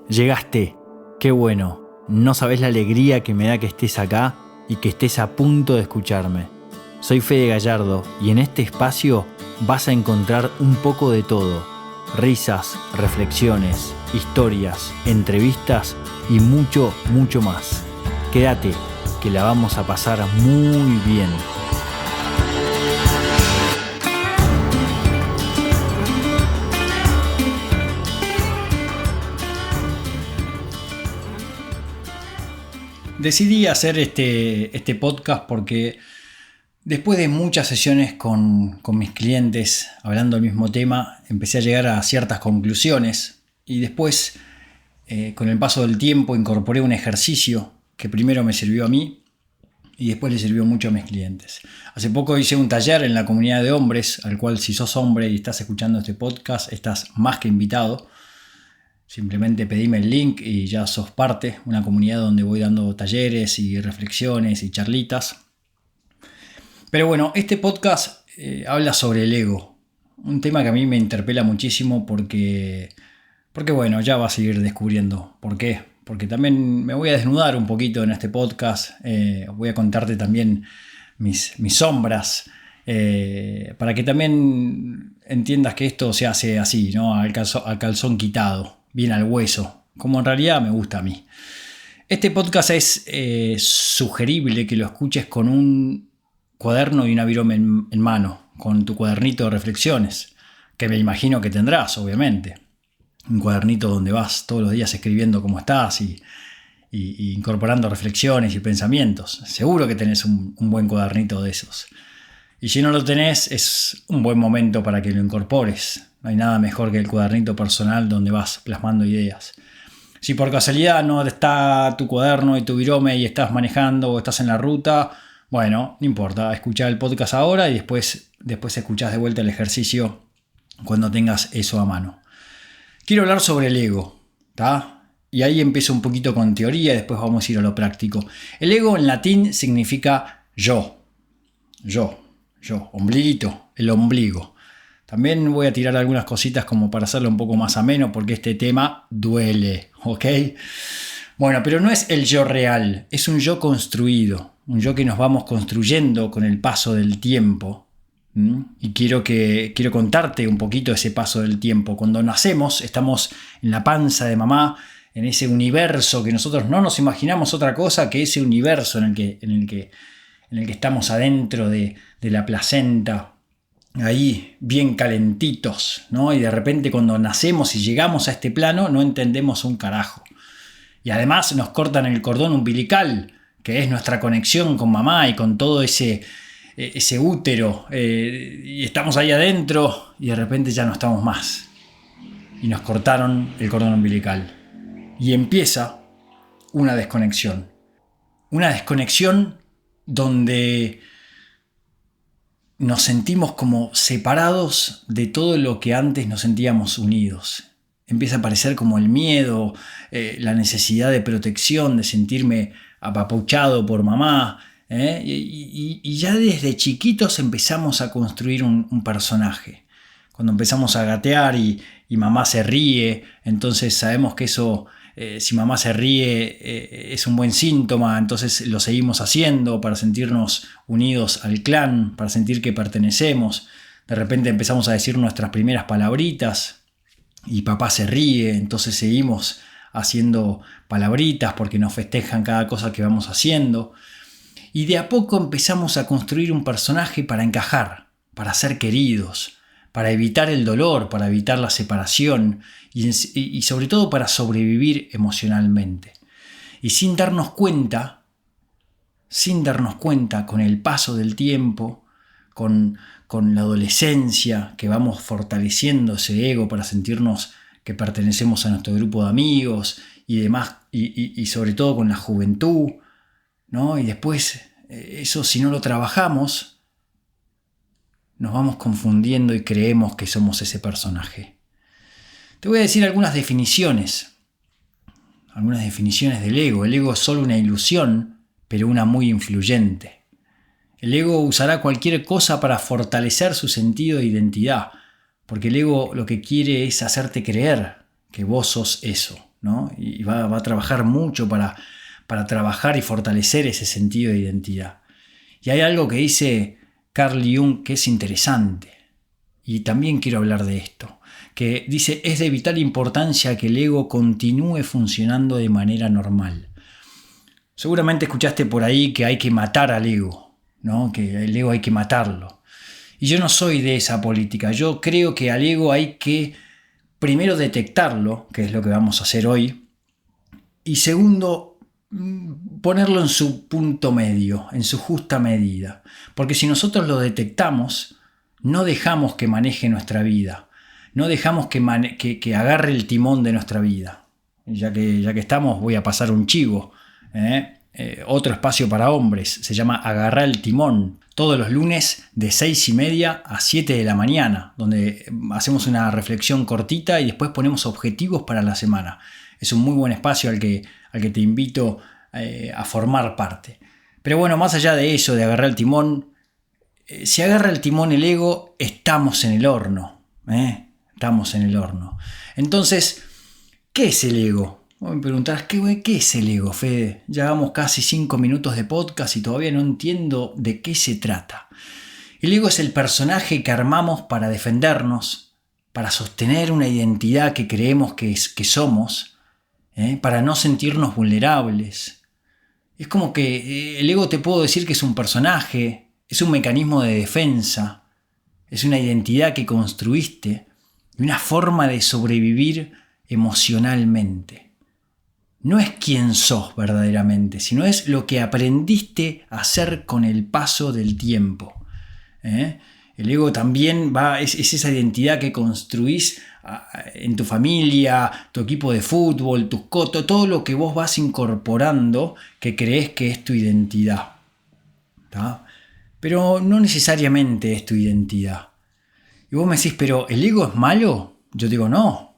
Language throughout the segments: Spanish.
Llegaste, qué bueno. No sabés la alegría que me da que estés acá y que estés a punto de escucharme. Soy Fede Gallardo y en este espacio vas a encontrar un poco de todo. Risas, reflexiones, historias, entrevistas y mucho, mucho más. Quédate, que la vamos a pasar muy bien. Decidí hacer este podcast porque después de muchas sesiones con mis clientes hablando del mismo tema, empecé a llegar a ciertas conclusiones y después, con el paso del tiempo, incorporé un ejercicio que primero me sirvió a mí y después le sirvió mucho a mis clientes. Hace poco hice un taller en la comunidad de hombres, al cual si sos hombre y estás escuchando este podcast, estás más que invitado. Simplemente pedime el link y ya sos parte, una comunidad donde voy dando talleres y reflexiones y charlitas. Pero bueno, este podcast habla sobre el ego, un tema que a mí me interpela muchísimo porque bueno, ya vas a ir descubriendo por qué. Porque también me voy a desnudar un poquito en este podcast, voy a contarte también mis sombras, para que también entiendas que esto se hace así, ¿no? Al calzón quitado. Bien al hueso, como en realidad me gusta a mí. Este podcast es sugerible que lo escuches con un cuaderno y una virome en mano, con tu cuadernito de reflexiones, que me imagino que tendrás, obviamente. Un cuadernito donde vas todos los días escribiendo cómo estás y incorporando reflexiones y pensamientos. Seguro que tenés un buen cuadernito de esos. Y si no lo tenés, es un buen momento para que lo incorpores. No hay nada mejor que el cuadernito personal donde vas plasmando ideas. Si por casualidad no está tu cuaderno y tu virome y estás manejando o estás en la ruta, bueno, no importa, escuchá el podcast ahora y después escuchás de vuelta el ejercicio cuando tengas eso a mano. Quiero hablar sobre el ego, ¿tá? Y ahí empiezo un poquito con teoría y después vamos a ir a lo práctico. El ego en latín significa yo, ombliguito, el ombligo. También voy a tirar algunas cositas como para hacerlo un poco más ameno porque este tema duele, ¿ok? Bueno, pero no es el yo real, es un yo construido, un yo que nos vamos construyendo con el paso del tiempo. Y quiero contarte un poquito ese paso del tiempo. Cuando nacemos, estamos en la panza de mamá, en ese universo que nosotros no nos imaginamos otra cosa que ese universo en el que estamos adentro de la placenta. Ahí bien calentitos, ¿no? Y de repente cuando nacemos y llegamos a este plano no entendemos un carajo. Y además nos cortan el cordón umbilical, que es nuestra conexión con mamá y con todo ese útero. Y estamos ahí adentro y de repente ya no estamos más. Y nos cortaron el cordón umbilical. Y empieza una desconexión. Una desconexión donde nos sentimos como separados de todo lo que antes nos sentíamos unidos. Empieza a aparecer como el miedo, la necesidad de protección, de sentirme apapuchado por mamá. Y ya desde chiquitos empezamos a construir un personaje. Cuando empezamos a gatear y mamá se ríe, entonces sabemos que eso, si mamá se ríe, es un buen síntoma, entonces lo seguimos haciendo para sentirnos unidos al clan, para sentir que pertenecemos. De repente empezamos a decir nuestras primeras palabritas y papá se ríe, entonces seguimos haciendo palabritas porque nos festejan cada cosa que vamos haciendo. Y de a poco empezamos a construir un personaje para encajar, para ser queridos, para evitar el dolor, para evitar la separación y sobre todo para sobrevivir emocionalmente. Y sin darnos cuenta, con el paso del tiempo, con la adolescencia, que vamos fortaleciendo ese ego para sentirnos que pertenecemos a nuestro grupo de amigos y demás, y sobre todo con la juventud, ¿no? Y después, eso si no lo trabajamos, nos vamos confundiendo y creemos que somos ese personaje. Te voy a decir algunas definiciones del ego. El ego es solo una ilusión, pero una muy influyente. El ego usará cualquier cosa para fortalecer su sentido de identidad, porque el ego lo que quiere es hacerte creer que vos sos eso, ¿no? Y va a trabajar mucho para trabajar y fortalecer ese sentido de identidad. Y hay algo que dice Carl Jung que es interesante, y también quiero hablar de esto, que dice: es de vital importancia que el ego continúe funcionando de manera normal. Seguramente escuchaste por ahí que hay que matar al ego, ¿no? Que el ego hay que matarlo. Y yo no soy de esa política. Yo creo que al ego hay que primero detectarlo, que es lo que vamos a hacer hoy, y segundo, ponerlo en su punto medio, en su justa medida. Porque si nosotros lo detectamos, no dejamos que maneje nuestra vida, no dejamos que agarre el timón de nuestra vida. Ya que estamos, voy a pasar un chivo. Otro espacio para hombres, se llama Agarrar el Timón, todos los lunes de 6:30 a 7 de la mañana, donde hacemos una reflexión cortita y después ponemos objetivos para la semana. Es un muy buen espacio al que te invito a formar parte. Pero bueno, más allá de eso, de agarrar el timón, si agarra el timón el ego, estamos en el horno. Estamos en el horno. Entonces, ¿qué es el ego? Vos me preguntarás, ¿qué es el ego, Fede? Llevamos casi 5 minutos de podcast y todavía no entiendo de qué se trata. El ego es el personaje que armamos para defendernos, para sostener una identidad que creemos que somos, para no sentirnos vulnerables. Es como que el ego, te puedo decir que es un personaje, es un mecanismo de defensa, es una identidad que construiste y una forma de sobrevivir emocionalmente. No es quién sos verdaderamente, sino es lo que aprendiste a hacer con el paso del tiempo. El ego también es esa identidad que construís en tu familia, tu equipo de fútbol, tus cotos, todo lo que vos vas incorporando que crees que es tu identidad. ¿Tá? Pero no necesariamente es tu identidad. Y vos me decís, ¿pero el ego es malo? Yo digo, no,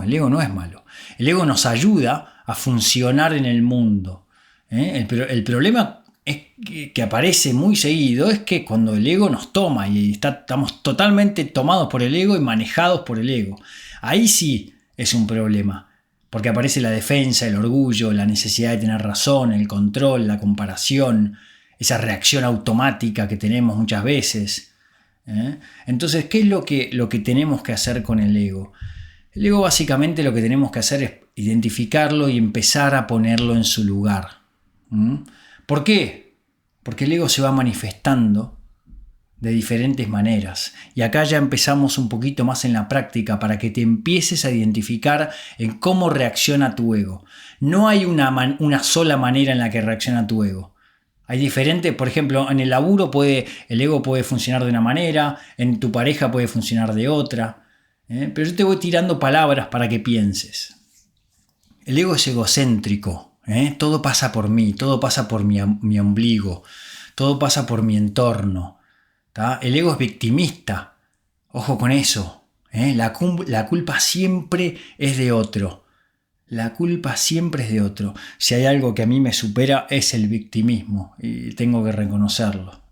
el ego no es malo. El ego nos ayuda a funcionar en el mundo. El problema es que aparece muy seguido es que cuando el ego nos toma y estamos totalmente tomados por el ego y manejados por el ego. Ahí sí es un problema, porque aparece la defensa, el orgullo, la necesidad de tener razón, el control, la comparación, esa reacción automática que tenemos muchas veces. Entonces, ¿qué es lo que tenemos que hacer con el ego? El ego, básicamente, lo que tenemos que hacer es identificarlo y empezar a ponerlo en su lugar. ¿Por qué? Porque el ego se va manifestando de diferentes maneras. Y acá ya empezamos un poquito más en la práctica para que te empieces a identificar en cómo reacciona tu ego. No hay una sola manera en la que reacciona tu ego. Hay diferentes, por ejemplo, en el laburo el ego puede funcionar de una manera, en tu pareja puede funcionar de otra. Pero yo te voy tirando palabras para que pienses. El ego es egocéntrico. Todo pasa por mí, todo pasa por mi ombligo, todo pasa por mi entorno. ¿Tá? El ego es victimista. Ojo con eso. La culpa siempre es de otro. La culpa siempre es de otro. Si hay algo que a mí me supera es el victimismo y tengo que reconocerlo.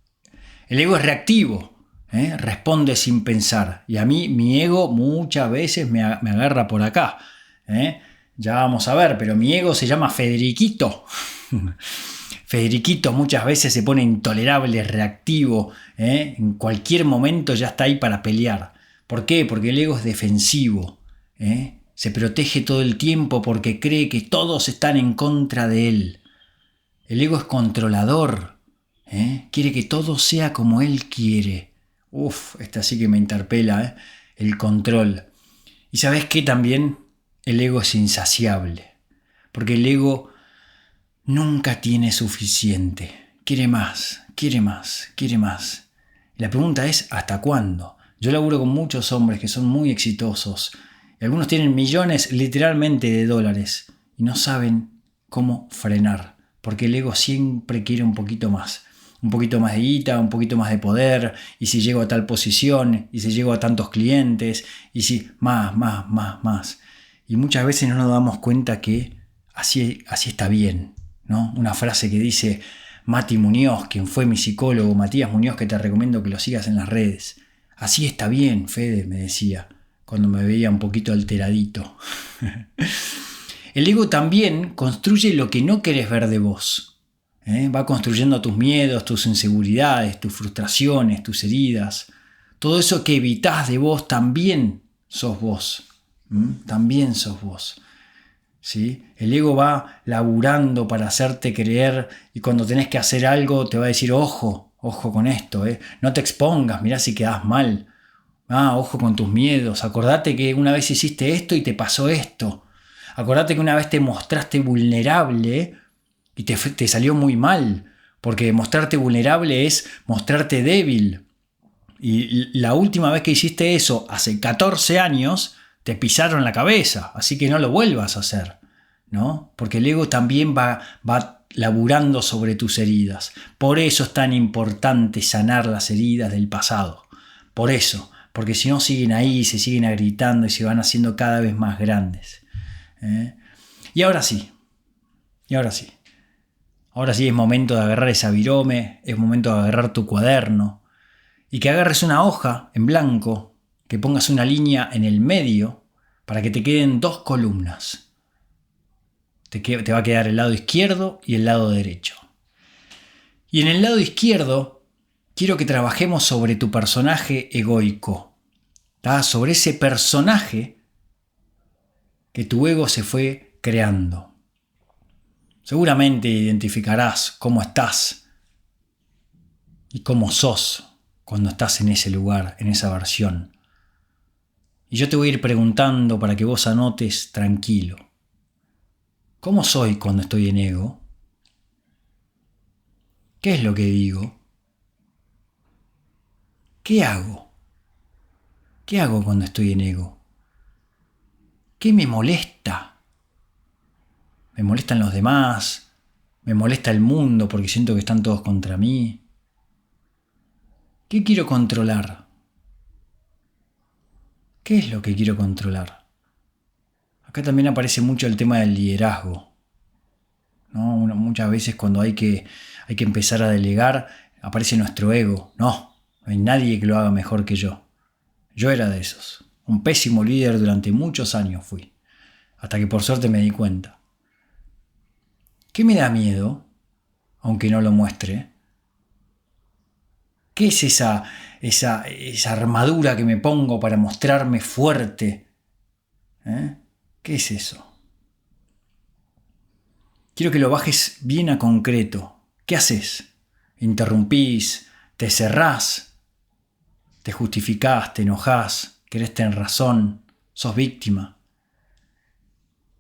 El ego es reactivo. Responde sin pensar. Y a mí mi ego muchas veces me agarra por acá. Ya vamos a ver, pero mi ego se llama Federiquito. Federiquito muchas veces se pone intolerable, reactivo. En cualquier momento ya está ahí para pelear. ¿Por qué? Porque el ego es defensivo. Se protege todo el tiempo porque cree que todos están en contra de él. El ego es controlador. Quiere que todo sea como él quiere. Esta sí que me interpela, el control. ¿Y sabes qué también? El ego es insaciable, porque el ego nunca tiene suficiente. Quiere más, quiere más, quiere más. Y la pregunta es, ¿hasta cuándo? Yo laburo con muchos hombres que son muy exitosos, y algunos tienen millones literalmente de dólares, y no saben cómo frenar, porque el ego siempre quiere un poquito más. Un poquito más de guita, un poquito más de poder, y si llego a tal posición, y si llego a tantos clientes, y si más. Y muchas veces no nos damos cuenta que así está bien, ¿no? Una frase que dice Mati Muñoz, quien fue mi psicólogo, Matías Muñoz, que te recomiendo que lo sigas en las redes. Así está bien, Fede, me decía, cuando me veía un poquito alteradito. El ego también construye lo que no querés ver de vos. Va construyendo tus miedos, tus inseguridades, tus frustraciones, tus heridas. Todo eso que evitás de vos también sos vos. También sos vos. ¿Sí? El ego va laburando para hacerte creer, y cuando tenés que hacer algo te va a decir, ojo con esto, no te expongas, mirá si quedás mal. Ojo con tus miedos, acordate que una vez hiciste esto y te pasó esto. Acordate que una vez te mostraste vulnerable y te salió muy mal, porque mostrarte vulnerable es mostrarte débil. Y la última vez que hiciste eso, hace 14 años, te pisaron la cabeza, así que no lo vuelvas a hacer, ¿no? Porque el ego también va laburando sobre tus heridas. Por eso es tan importante sanar las heridas del pasado. Por eso, porque si no siguen ahí, se siguen agrietando y se van haciendo cada vez más grandes. Y ahora sí. Ahora sí es momento de agarrar esa virome, es momento de agarrar tu cuaderno y que agarres una hoja en blanco, que pongas una línea en el medio para que te queden 2 columnas. Te va a quedar el lado izquierdo y el lado derecho. Y en el lado izquierdo quiero que trabajemos sobre tu personaje egoico, ¿tá? Sobre ese personaje que tu ego se fue creando. Seguramente identificarás cómo estás y cómo sos cuando estás en ese lugar, en esa versión. Y yo te voy a ir preguntando para que vos anotes tranquilo. ¿Cómo soy cuando estoy en ego? ¿Qué es lo que digo? ¿Qué hago? ¿Qué hago cuando estoy en ego? ¿Qué me molesta? ¿Me molestan los demás? ¿Me molesta el mundo porque siento que están todos contra mí? ¿Qué quiero controlar? ¿Qué es lo que quiero controlar? Acá también aparece mucho el tema del liderazgo, ¿no? Muchas veces cuando hay que empezar a delegar, aparece nuestro ego. No hay nadie que lo haga mejor que yo. Yo era de esos. Un pésimo líder durante muchos años fui. Hasta que por suerte me di cuenta. ¿Qué me da miedo? Aunque no lo muestre. ¿Qué es esa armadura que me pongo para mostrarme fuerte? ¿Qué es eso? Quiero que lo bajes bien a concreto. ¿Qué haces? ¿Interrumpís? ¿Te cerrás? ¿Te justificás? ¿Te enojás? ¿Querés tener razón? ¿Sos víctima?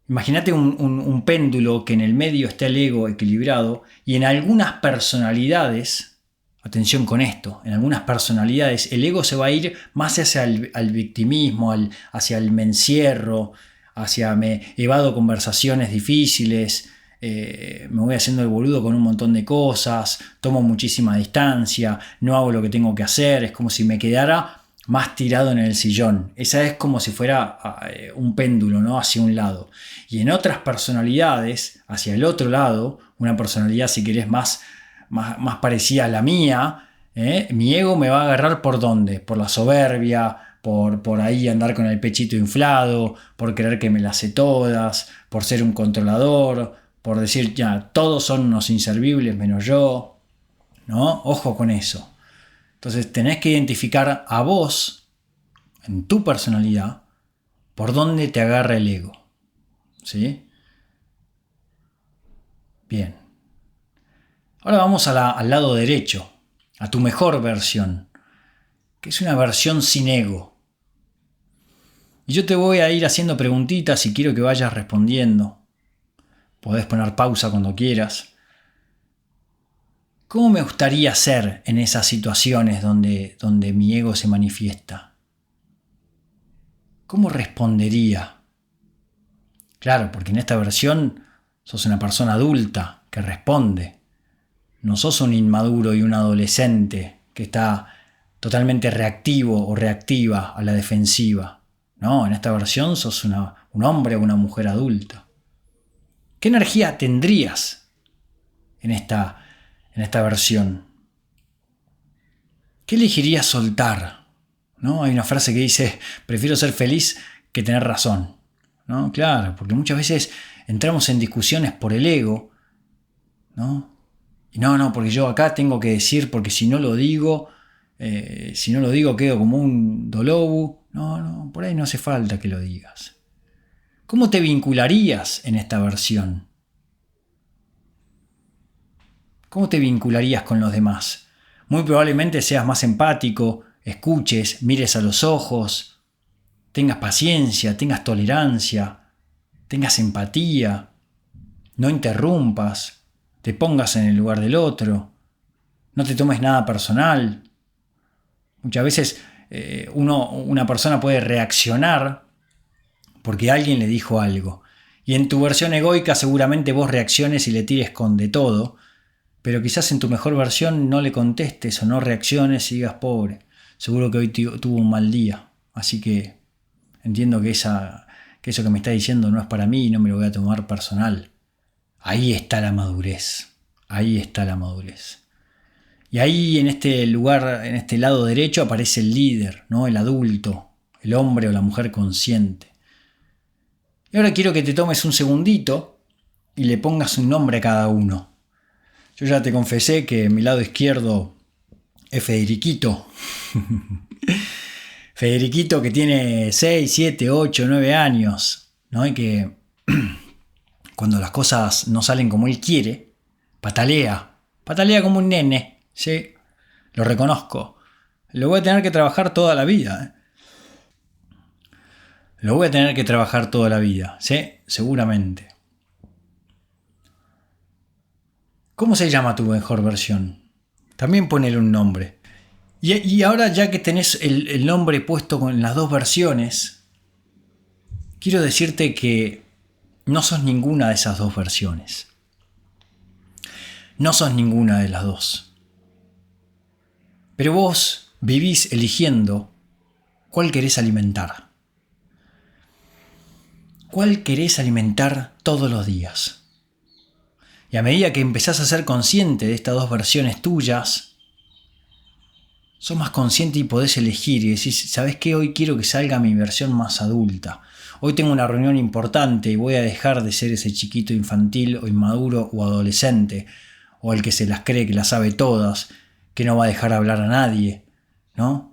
Imagínate un péndulo que en el medio está el ego equilibrado y en algunas personalidades, atención con esto, en algunas personalidades el ego se va a ir más hacia el victimismo, hacia el me encierro, hacia me evado conversaciones difíciles, me voy haciendo el boludo con un montón de cosas, tomo muchísima distancia, no hago lo que tengo que hacer, es como si me quedara más tirado en el sillón. Esa es como si fuera un péndulo, ¿no? Hacia un lado. Y en otras personalidades, hacia el otro lado, una personalidad si querés más parecida a la mía, mi ego me va a agarrar ¿por dónde? Por la soberbia, por ahí andar con el pechito inflado, por creer que me las sé todas, por ser un controlador, por decir ya, todos son unos inservibles menos yo, ¿no? Ojo con eso. Entonces tenés que identificar a vos, en tu personalidad, por dónde te agarra el ego. ¿Sí? Bien. Ahora vamos al lado derecho, a tu mejor versión, que es una versión sin ego. Y yo te voy a ir haciendo preguntitas y quiero que vayas respondiendo. Podés poner pausa cuando quieras. ¿Cómo me gustaría ser en esas situaciones donde mi ego se manifiesta? ¿Cómo respondería? Claro, porque en esta versión sos una persona adulta que responde. No sos un inmaduro y un adolescente que está totalmente reactivo o reactiva a la defensiva. No, en esta versión sos un hombre o una mujer adulta. ¿Qué energía tendrías en esta versión? ¿Qué elegirías soltar? ¿No? Hay una frase que dice, prefiero ser feliz que tener razón, ¿no? Claro, porque muchas veces entramos en discusiones por el ego, ¿no? Y no, porque yo acá tengo que decir, porque si no lo digo quedo como un dolobu. No, por ahí no hace falta que lo digas. ¿Cómo te vincularías en esta versión? ¿Cómo te vincularías con los demás? Muy probablemente seas más empático, escuches, mires a los ojos, tengas paciencia, tengas tolerancia, tengas empatía, no interrumpas, te pongas en el lugar del otro, no te tomes nada personal. Muchas veces una persona puede reaccionar porque alguien le dijo algo. Y en tu versión egoica seguramente vos reacciones y le tires con de todo, pero quizás en tu mejor versión no le contestes o no reacciones y digas, pobre, seguro que hoy tuvo un mal día. Así que entiendo que eso que me está diciendo no es para mí y no me lo voy a tomar personal. Ahí está la madurez. Ahí está la madurez. Y ahí en este lugar, en este lado derecho, aparece el líder, ¿no? El adulto, el hombre o la mujer consciente. Y ahora quiero que te tomes un segundito y le pongas un nombre a cada uno. Yo ya te confesé que mi lado izquierdo es Federiquito. Federiquito que tiene 6, 7, 8, 9 años, ¿no? Y que cuando las cosas no salen como él quiere, patalea como un nene, ¿sí? Lo reconozco. Lo voy a tener que trabajar toda la vida, Lo voy a tener que trabajar toda la vida, ¿sí? Seguramente. ¿Cómo se llama tu mejor versión? También ponele un nombre. Y ahora ya que tenés el nombre puesto con las dos versiones, quiero decirte que no sos ninguna de esas dos versiones. No sos ninguna de las dos. Pero vos vivís eligiendo cuál querés alimentar. ¿Cuál querés alimentar todos los días? Y a medida que empezás a ser consciente de estas dos versiones tuyas, sos más consciente y podés elegir y decís, ¿sabés qué? Hoy quiero que salga mi versión más adulta. Hoy tengo una reunión importante y voy a dejar de ser ese chiquito infantil o inmaduro o adolescente, o el que se las cree que las sabe todas, que no va a dejar hablar a nadie, ¿no?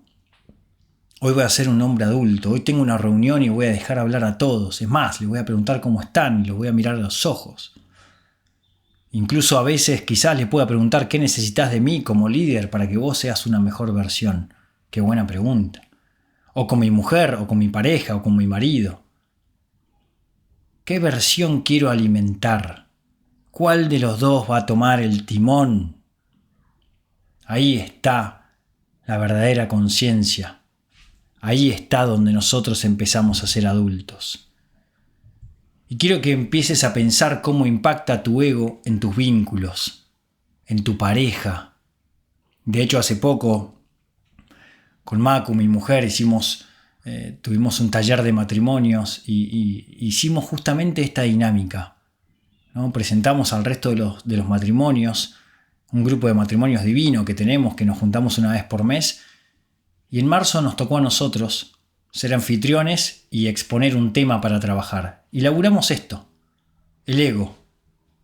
Hoy voy a ser un hombre adulto, hoy tengo una reunión y voy a dejar hablar a todos. Es más, les voy a preguntar cómo están y los voy a mirar a los ojos. Incluso a veces quizás le pueda preguntar qué necesitas de mí como líder para que vos seas una mejor versión. Qué buena pregunta. O con mi mujer, o con mi pareja, o con mi marido. ¿Qué versión quiero alimentar? ¿Cuál de los dos va a tomar el timón? Ahí está la verdadera conciencia. Ahí está donde nosotros empezamos a ser adultos. Y quiero que empieces a pensar cómo impacta tu ego en tus vínculos, en tu pareja. De hecho, hace poco, con Macu, mi mujer, tuvimos un taller de matrimonios y hicimos justamente esta dinámica, ¿no? Presentamos al resto de los matrimonios, un grupo de matrimonios divino que tenemos, que nos juntamos una vez por mes, y en marzo nos tocó a nosotros ser anfitriones y exponer un tema para trabajar. Y laburamos esto, el ego.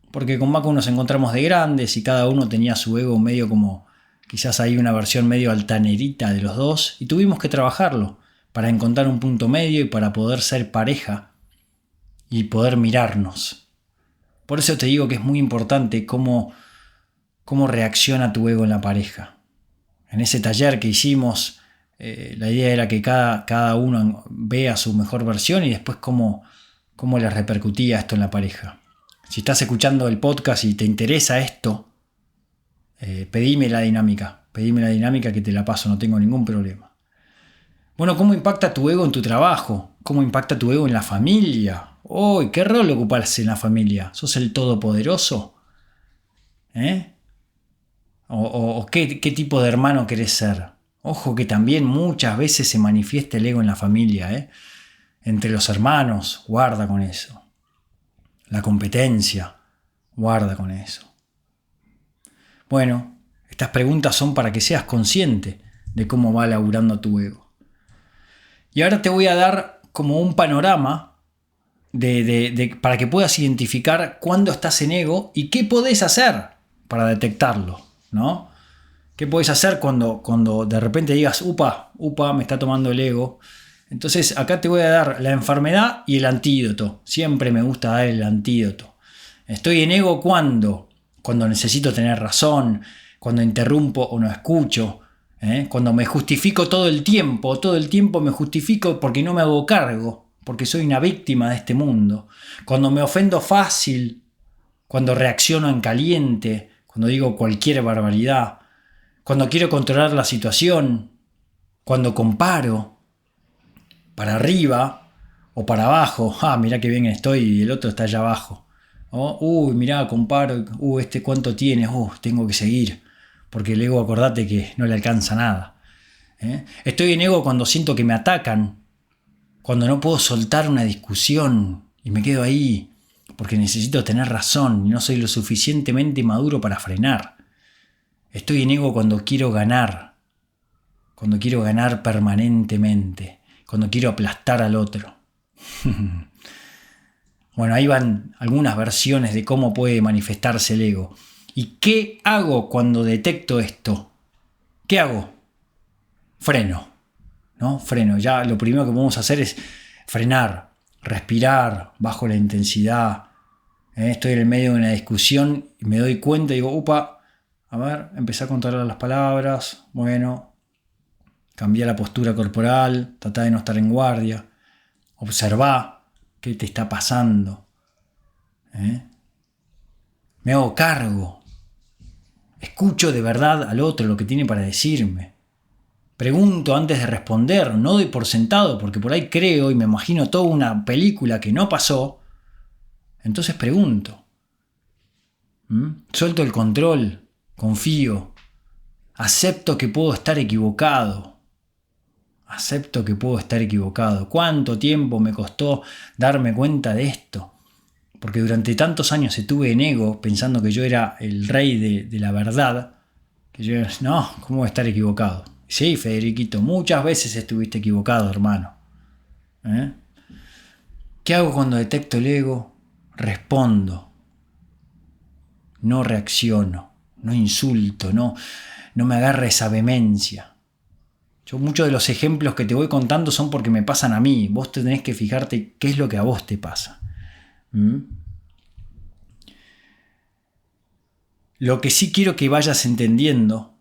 Porque con Macu nos encontramos de grandes y cada uno tenía su ego medio como, quizás hay una versión medio altanerita de los dos, y tuvimos que trabajarlo para encontrar un punto medio y para poder ser pareja y poder mirarnos. Por eso te digo que es muy importante cómo reacciona tu ego en la pareja. En ese taller que hicimos, la idea era que cada uno vea su mejor versión y después cómo les repercutía esto en la pareja. Si estás escuchando el podcast y te interesa esto, pedime la dinámica que te la paso, no tengo ningún problema. Bueno, ¿cómo impacta tu ego en tu trabajo? ¿Cómo impacta tu ego en la familia? ¡Oh! ¿Qué rol ocupas en la familia? ¿Sos el todopoderoso? ¿O qué tipo de hermano querés ser? Ojo que también muchas veces se manifiesta el ego en la familia, entre los hermanos, guarda con eso. La competencia, guarda con eso. Bueno, estas preguntas son para que seas consciente de cómo va laburando tu ego. Y ahora te voy a dar como un panorama para que puedas identificar cuándo estás en ego y qué podés hacer para detectarlo, ¿no? ¿Qué podés hacer cuando de repente digas, upa, me está tomando el ego? Entonces acá te voy a dar la enfermedad y el antídoto. Siempre me gusta dar el antídoto. Estoy en ego cuando necesito tener razón, cuando interrumpo o no escucho, cuando me justifico todo el tiempo me justifico porque no me hago cargo, porque soy una víctima de este mundo, cuando me ofendo fácil, cuando reacciono en caliente, cuando digo cualquier barbaridad, cuando quiero controlar la situación, cuando comparo para arriba o para abajo, mirá qué bien estoy y el otro está allá abajo. Uy, mirá, comparo, este cuánto tiene, tengo que seguir, porque el ego, acordate que no le alcanza nada. Estoy en ego cuando siento que me atacan, cuando no puedo soltar una discusión y me quedo ahí porque necesito tener razón y no soy lo suficientemente maduro para frenar. Estoy en ego cuando quiero ganar permanentemente, cuando quiero aplastar al otro. Bueno, ahí van algunas versiones de cómo puede manifestarse el ego. ¿Y qué hago cuando detecto esto? ¿Qué hago? Freno, ¿no? Freno. Ya lo primero que podemos hacer es frenar, respirar, bajo la intensidad. Estoy en el medio de una discusión y me doy cuenta y digo, a ver, empecé a controlar las palabras, bueno, cambié la postura corporal, tratá de no estar en guardia, observá qué te está pasando. Me hago cargo, escucho de verdad al otro lo que tiene para decirme. Pregunto antes de responder, no doy por sentado, porque por ahí creo y me imagino toda una película que no pasó. Entonces pregunto. Suelto el control, confío, acepto que puedo estar equivocado. ¿Cuánto tiempo me costó darme cuenta de esto? Porque durante tantos años estuve en ego pensando que yo era el rey de la verdad, que yo, no, ¿cómo voy a estar equivocado? Sí, Federiquito, muchas veces estuviste equivocado, hermano. ¿Qué hago cuando detecto el ego? Respondo. No reacciono, no insulto, no me agarra esa vehemencia. Muchos de los ejemplos que te voy contando son porque me pasan a mí. Vos tenés que fijarte qué es lo que a vos te pasa. Lo que sí quiero que vayas entendiendo,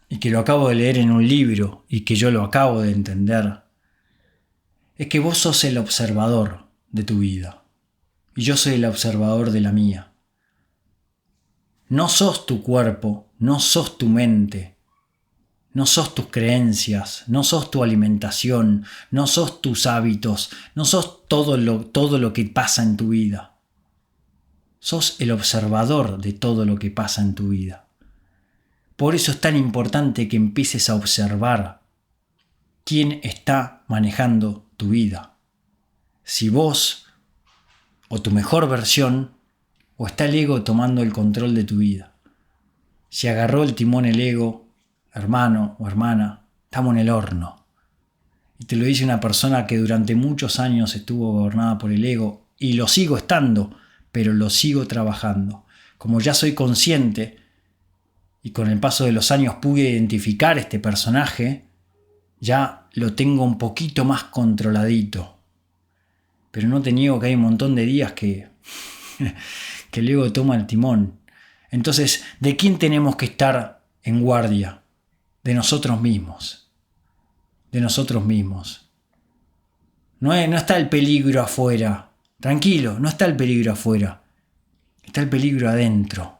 y que lo acabo de leer en un libro, y que yo lo acabo de entender, es que vos sos el observador de tu vida, y yo soy el observador de la mía. No sos tu cuerpo, no sos tu mente, no sos tus creencias, no sos tu alimentación, no sos tus hábitos, no sos todo lo que pasa en tu vida. Sos el observador de todo lo que pasa en tu vida. Por eso es tan importante que empieces a observar quién está manejando tu vida. Si vos, o tu mejor versión, o está el ego tomando el control de tu vida. Si agarró el timón el ego, hermano o hermana, estamos en el horno. Y te lo dice una persona que durante muchos años estuvo gobernada por el ego, y lo sigo estando, pero lo sigo trabajando. Como ya soy consciente, y con el paso de los años pude identificar este personaje, ya lo tengo un poquito más controladito. Pero no te niego que hay un montón de días que el ego toma el timón. Entonces, ¿de quién tenemos que estar en guardia? De nosotros mismos. De nosotros mismos. No está el peligro afuera. Tranquilo, no está el peligro afuera. Está el peligro adentro.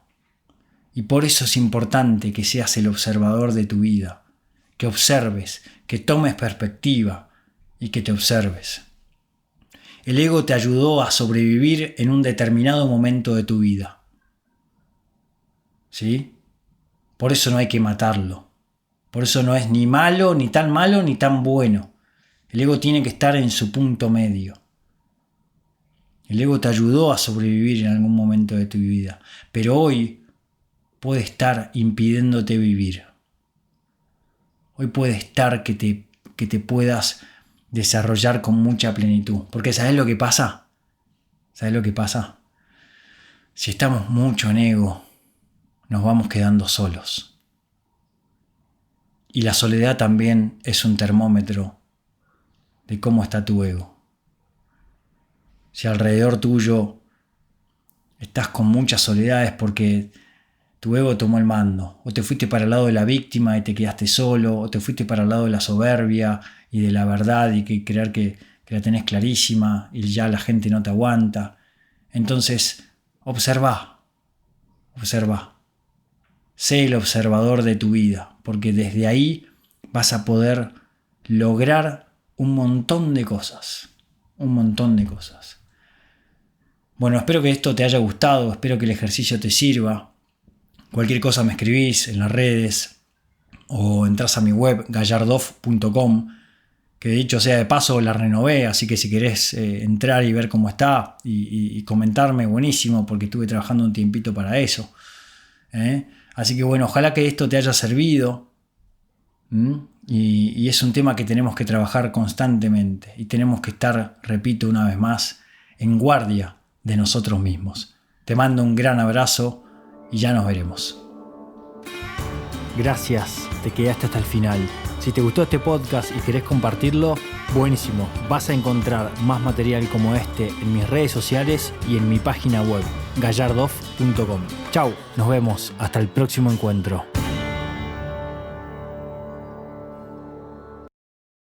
Y por eso es importante que seas el observador de tu vida. Que observes, que tomes perspectiva y que te observes. El ego te ayudó a sobrevivir en un determinado momento de tu vida. ¿Sí? Por eso no hay que matarlo. Por eso no es ni malo, ni tan bueno. El ego tiene que estar en su punto medio. El ego te ayudó a sobrevivir en algún momento de tu vida. Pero hoy puede estar impidiéndote vivir. Hoy puede estar que te puedas desarrollar con mucha plenitud. Porque ¿sabes lo que pasa? ¿Sabes lo que pasa? Si estamos mucho en ego, nos vamos quedando solos. Y la soledad también es un termómetro de cómo está tu ego. Si alrededor tuyo estás con muchas soledades porque tu ego tomó el mando, o te fuiste para el lado de la víctima y te quedaste solo, o te fuiste para el lado de la soberbia y de la verdad y que creer que la tenés clarísima y ya la gente no te aguanta. Entonces, observa. Sé el observador de tu vida, porque desde ahí vas a poder lograr un montón de cosas. Bueno, espero que esto te haya gustado, espero que el ejercicio te sirva. Cualquier cosa me escribís en las redes o entras a mi web gallardoff.com, que de dicho sea de paso la renové, así que si querés entrar y ver cómo está y comentarme, buenísimo, porque estuve trabajando un tiempito para eso. Así que bueno, ojalá que esto te haya servido. Y es un tema que tenemos que trabajar constantemente y tenemos que estar, repito una vez más, en guardia de nosotros mismos. Te mando un gran abrazo y ya nos veremos. Gracias, te quedaste hasta el final. Si te gustó este podcast y querés compartirlo, buenísimo. Vas a encontrar más material como este en mis redes sociales y en mi página web, gallardoff.com. Chau, nos vemos hasta el próximo encuentro.